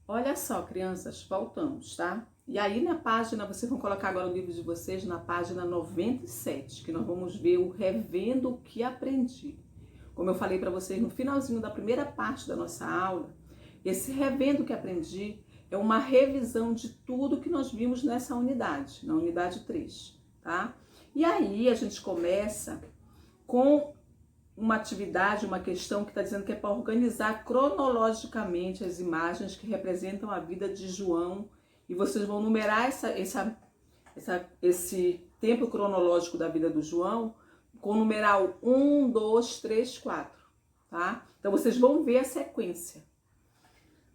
Olha só, crianças, voltamos, tá? E aí na página, vocês vão colocar agora o livro de vocês na página 97, que nós vamos ver o Revendo o que Aprendi. Como eu falei para vocês no finalzinho da primeira parte da nossa aula, esse Revendo o que Aprendi é uma revisão de tudo que nós vimos nessa unidade, na unidade 3, tá? E aí a gente começa com uma atividade, uma questão que está dizendo que é para organizar cronologicamente as imagens que representam a vida de João, e vocês vão numerar esse tempo cronológico da vida do João com o numeral 1, 2, 3, 4, tá? Então vocês vão ver a sequência.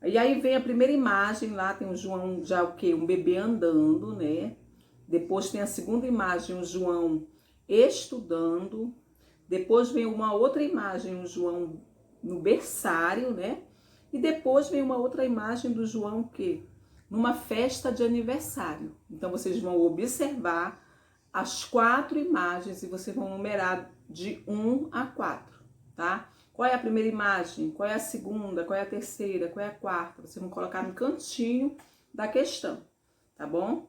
E aí vem a primeira imagem, lá tem o João já o quê? Um bebê andando, né? Depois tem a segunda imagem, o João estudando. Depois vem uma outra imagem, o João no berçário, né? E depois vem uma outra imagem do João que numa festa de aniversário. Então vocês vão observar as 4 imagens e vocês vão numerar de 1 a 4, tá? Qual é a primeira imagem? Qual é a segunda? Qual é a terceira? Qual é a quarta? Vocês vão colocar no cantinho da questão, tá bom?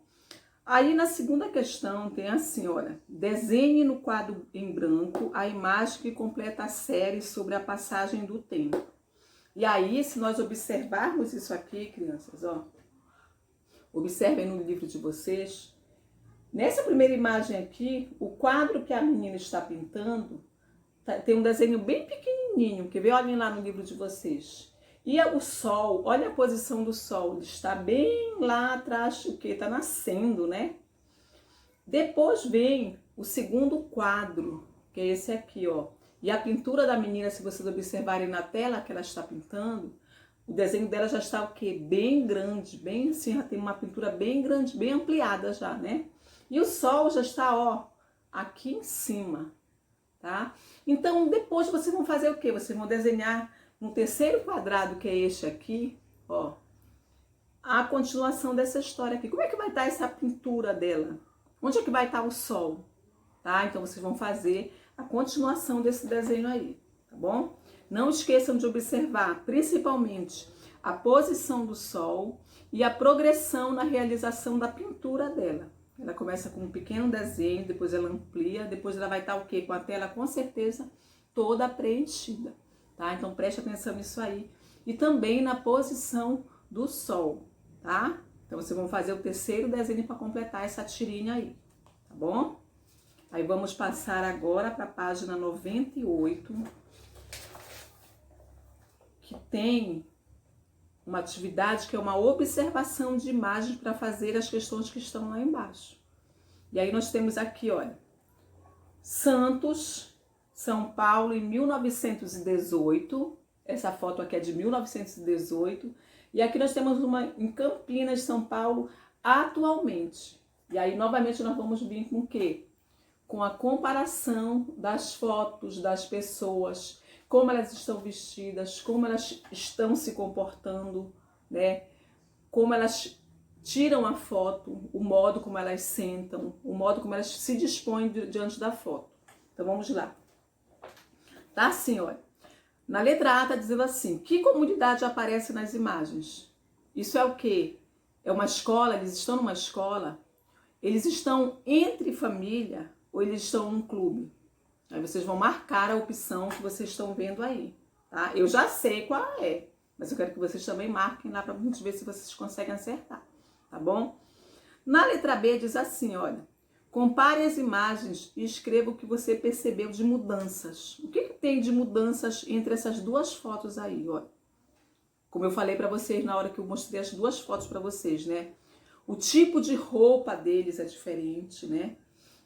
Aí na segunda questão tem assim, olha, desenhe no quadro em branco a imagem que completa a série sobre a passagem do tempo. E aí, se nós observarmos isso aqui, crianças, ó, observem no livro de vocês, nessa primeira imagem aqui, o quadro que a menina está pintando, tem um desenho bem pequenininho, quer ver? Olhem lá no livro de vocês. E o sol, olha a posição do sol, ele está bem lá atrás, o que? Está nascendo, né? Depois vem o segundo quadro, que é esse aqui, ó. E a pintura da menina, se vocês observarem na tela que ela está pintando, o desenho dela já está o quê? Bem grande, bem assim, já tem uma pintura bem grande, bem ampliada já, né? E o sol já está, ó, aqui em cima, tá? Então, depois vocês vão fazer o quê? Vocês vão desenhar no terceiro quadrado, que é este aqui, ó, a continuação dessa história aqui. Como é que vai estar essa pintura dela? Onde é que vai estar o sol? Tá? Então, vocês vão fazer a continuação desse desenho aí, tá bom? Não esqueçam de observar, principalmente, a posição do sol e a progressão na realização da pintura dela. Ela começa com um pequeno desenho, depois ela amplia, depois ela vai estar o quê? Com a tela, com certeza, toda preenchida, tá? Então, preste atenção nisso aí. E também na posição do sol, tá? Então, vocês vão fazer o terceiro desenho para completar essa tirinha aí, tá bom? Aí, vamos passar agora para a página 98, que tem uma atividade que é uma observação de imagens para fazer as questões que estão lá embaixo. E aí nós temos aqui, olha, Santos, São Paulo, em 1918. Essa foto aqui é de 1918. E aqui nós temos uma em Campinas, São Paulo, atualmente. E aí, novamente, nós vamos vir com o quê? Com a comparação das fotos das pessoas, como elas estão vestidas, como elas estão se comportando, né? Como elas tiram a foto, o modo como elas sentam, o modo como elas se dispõem diante da foto. Então vamos lá. Tá assim, olha. Na letra A está dizendo assim, que comunidade aparece nas imagens? Isso é o quê? É uma escola, eles estão numa escola, eles estão entre família ou eles estão num clube? Aí vocês vão marcar a opção que vocês estão vendo aí, tá? Eu já sei qual é, mas eu quero que vocês também marquem lá para a gente ver se vocês conseguem acertar, tá bom? Na letra B diz assim, olha, compare as imagens e escreva o que você percebeu de mudanças. O que tem de mudanças entre essas duas fotos aí, olha? Como eu falei para vocês na hora que eu mostrei as duas fotos para vocês, né? O tipo de roupa deles é diferente, né?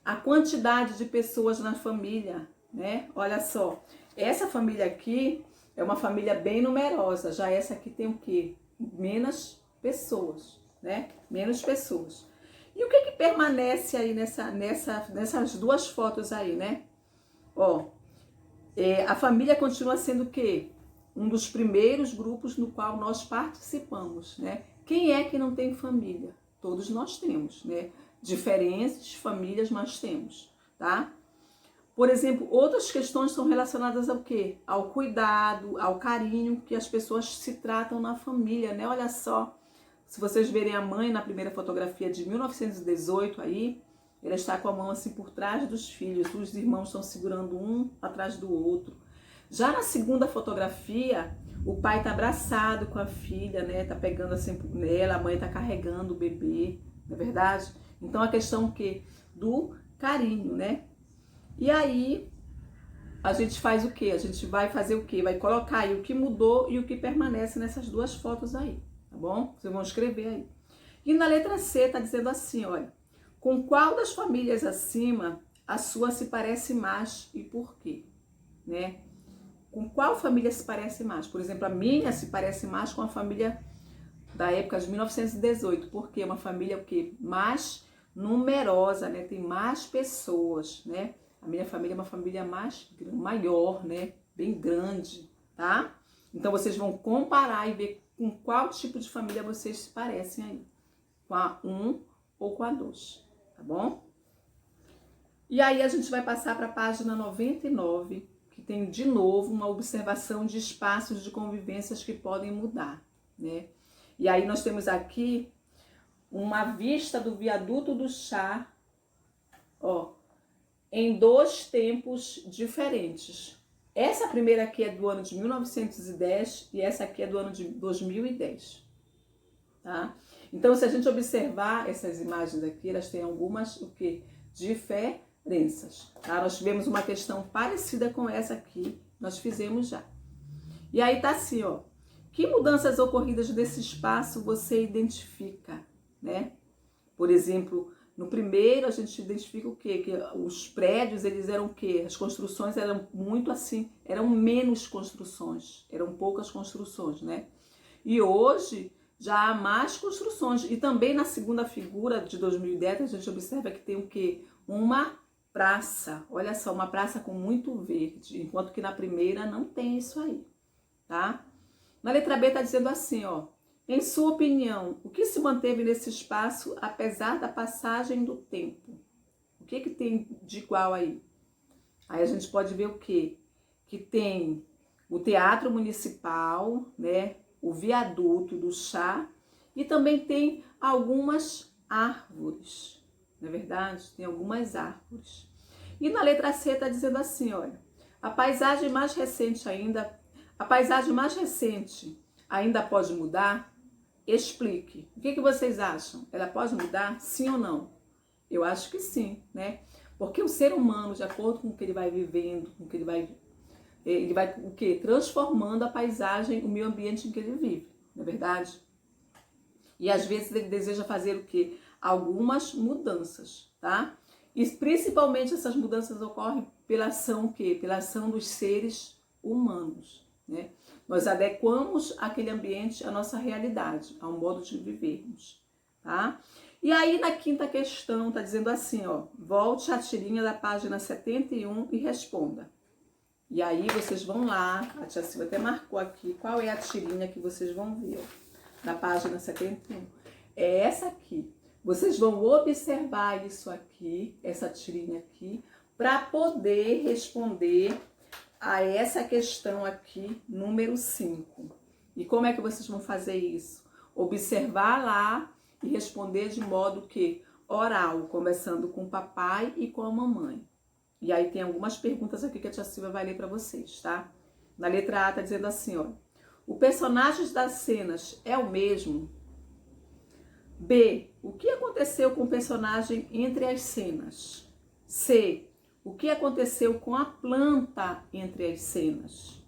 A quantidade de pessoas na família, né? Olha só, essa família aqui é uma família bem numerosa, já essa aqui tem o quê? Menos pessoas, né? Menos pessoas. E o que permanece aí nessas duas fotos aí, né? Ó, a família continua sendo o quê? Um dos primeiros grupos no qual nós participamos, né? Quem é que não tem família? Todos nós temos, né? Diferentes famílias nós temos, tá? Por exemplo, outras questões são relacionadas ao quê? Ao cuidado, ao carinho que as pessoas se tratam na família, né? Olha só, se vocês verem a mãe na primeira fotografia de 1918 aí, ela está com a mão assim por trás dos filhos, os irmãos estão segurando um atrás do outro. Já na segunda fotografia, o pai está abraçado com a filha, né? Tá pegando assim nela, a mãe está carregando o bebê, não é verdade? Então a questão que do carinho, né? E aí a gente faz o quê? A gente vai fazer o quê? Vai colocar aí o que mudou e o que permanece nessas duas fotos aí, tá bom? Vocês vão escrever aí. E na letra C tá dizendo assim, olha, com qual das famílias acima a sua se parece mais e por quê, né? Com qual família se parece mais? Por exemplo, a minha se parece mais com a família da época de 1918, porque é uma família o quê? Mais numerosa, né? Tem mais pessoas, né? A minha família é uma família maior, né? Bem grande, tá? Então vocês vão comparar e ver com qual tipo de família vocês se parecem aí. Com a 1 ou com a 2, tá bom? E aí a gente vai passar para a página 99, que tem de novo uma observação de espaços de convivências que podem mudar, né? E aí nós temos aqui uma vista do viaduto do chá, ó, em 2 tempos diferentes. Essa primeira aqui é do ano de 1910 e essa aqui é do ano de 2010, tá? Então, se a gente observar essas imagens aqui, elas têm algumas, o quê? Diferenças, tá? Nós tivemos uma questão parecida com essa aqui, nós fizemos já. E aí tá assim, ó, que mudanças ocorridas nesse espaço você identifica, né? Por exemplo, no primeiro a gente identifica o quê? Que os prédios, eles eram o quê? As construções eram muito assim, eram menos construções, eram poucas construções, né? E hoje já há mais construções. E também na segunda figura de 2010 a gente observa que tem o quê? Uma praça, olha só, uma praça com muito verde, enquanto que na primeira não tem isso aí, tá? Na letra B tá dizendo assim, ó, em sua opinião, o que se manteve nesse espaço apesar da passagem do tempo? O que tem de igual aí? Aí a gente pode ver o quê? Que tem o Teatro Municipal, né? O viaduto do chá e também tem algumas árvores, não é verdade? Tem algumas árvores. E na letra C está dizendo assim, olha, a paisagem mais recente ainda pode mudar? Explique. O que vocês acham? Ela pode mudar? Sim ou não? Eu acho que sim, né? Porque o ser humano, de acordo com o que ele vai vivendo, com o que ele vai o quê? Transformando a paisagem, o meio ambiente em que ele vive, não é verdade? E às vezes ele deseja fazer o quê? Algumas mudanças, tá? E principalmente essas mudanças ocorrem pela ação o quê? Pela ação dos seres humanos, né? Nós adequamos aquele ambiente à nossa realidade, ao modo de vivermos, tá? E aí na quinta questão tá dizendo assim, ó, volte à tirinha da página 71 e responda. E aí vocês vão lá, a tia Silvia até marcou aqui, qual é a tirinha que vocês vão ver, ó, na página 71. É essa aqui. Vocês vão observar isso aqui, essa tirinha aqui, para poder responder a essa questão aqui, número 5. E como é que vocês vão fazer isso? Observar lá e responder de modo que oral, começando com o papai e com a mamãe. E aí tem algumas perguntas aqui que a tia Silvia vai ler para vocês, tá? Na letra A tá dizendo assim, ó, o personagem das cenas é o mesmo? B, o que aconteceu com o personagem entre as cenas? C, o que aconteceu com a planta entre as cenas?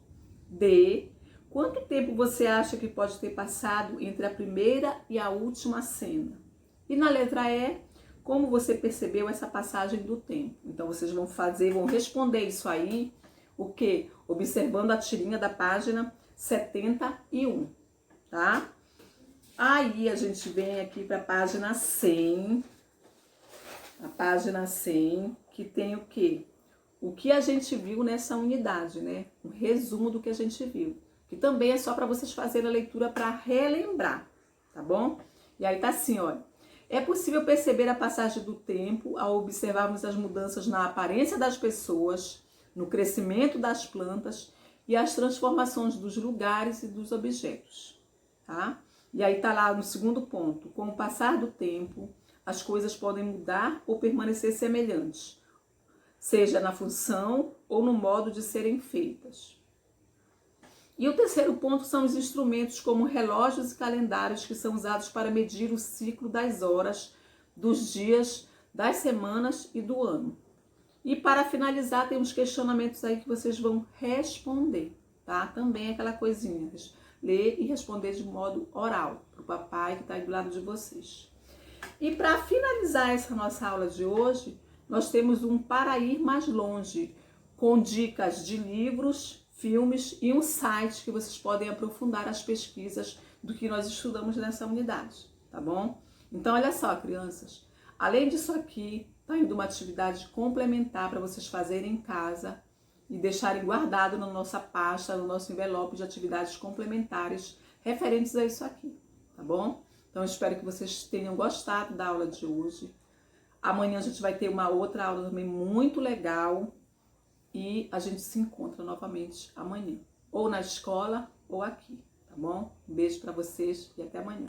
D, quanto tempo você acha que pode ter passado entre a primeira e a última cena? E na letra E, como você percebeu essa passagem do tempo? Então vocês vão responder isso aí, o quê? Observando a tirinha da página 71, tá? Aí a gente vem aqui para a página 100, a página 100, que tem o quê? O que a gente viu nessa unidade, né? Um resumo do que a gente viu, que também é só para vocês fazerem a leitura para relembrar, tá bom? E aí tá assim, olha, É possível perceber a passagem do tempo ao observarmos as mudanças na aparência das pessoas, no crescimento das plantas e as transformações dos lugares e dos objetos, tá? E aí tá lá no segundo ponto, com o passar do tempo, as coisas podem mudar ou permanecer semelhantes, seja na função ou no modo de serem feitas. E o terceiro ponto são os instrumentos como relógios e calendários que são usados para medir o ciclo das horas, dos dias, das semanas e do ano. E para finalizar, tem uns questionamentos aí que vocês vão responder, tá? Também aquela coisinha, ler e responder de modo oral para o papai que está aí do lado de vocês. E para finalizar essa nossa aula de hoje, nós temos um Para Ir Mais Longe, com dicas de livros, filmes e um site que vocês podem aprofundar as pesquisas do que nós estudamos nessa unidade, tá bom? Então, olha só, crianças, além disso aqui, tá indo uma atividade complementar para vocês fazerem em casa e deixarem guardado na nossa pasta, no nosso envelope de atividades complementares referentes a isso aqui, tá bom? Então, eu espero que vocês tenham gostado da aula de hoje. Amanhã a gente vai ter uma outra aula também muito legal e a gente se encontra novamente amanhã, ou na escola ou aqui, tá bom? Um beijo para vocês e até amanhã.